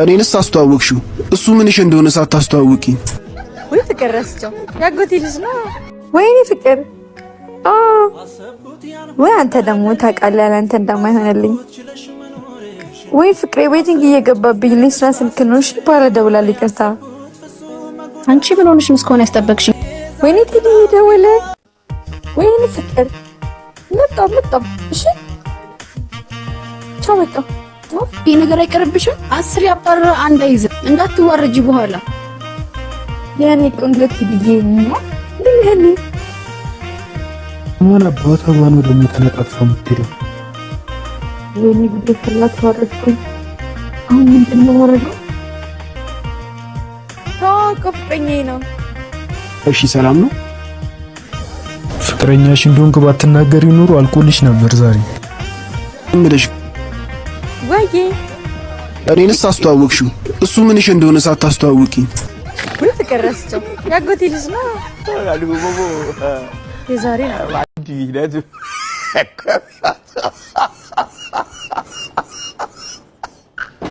እኔንስ አስተዋወቅሽው እሱ ምንሽ እንደሆነ ሳታስተዋውቂ ወይ ፍቅር ረስቸው ያጎቴ ልጅ ነው ወይኔ ፍቅር ወይ አንተ ደግሞ ታውቃለህ አንተ እንደማይሆንልኝ ወይ ፍቅሬ ዌቲንግ እየገባብኝ ነው ስራ ስልክ ነው እሺ ባለ ደውላል ይቅርታ አንቺ ምን ሆነሽ ነው እስካሁን ያስጠበቅሽ ወይኔ ትዲ ደወለ ወይኔ ፍቅር መጣ እሺ ቻው በቃ ይሄ ነገር አይቀርብሽም 10 ያባራ አንድ አይዝ እንዳትዋረጂ በኋላ ያኔ ቆንጆ ትዲዬ ነው ለምን ማን አባቷ ማን ወደ ተነጣጥፋ የምትሄደው ወይኔ ጉድ ፈላት ወረድኩኝ አሁን ምንድን ነው ወረደው ታቆፈኝ ነው እሺ ሰላም ነው ፍቅረኛሽ እንደሆንክ ባትናገሪ ኑሮ አልቆልሽ ነበር ዛሬ ምንድነሽ ወይዬ እኔንስ አስተዋወቅሽው እሱ ምንሽ እንደሆነ ሳታስተዋውቂ ወይ ፍቅር ረስቸው ያጎቴ ልጅ ነው የዛሬ ነው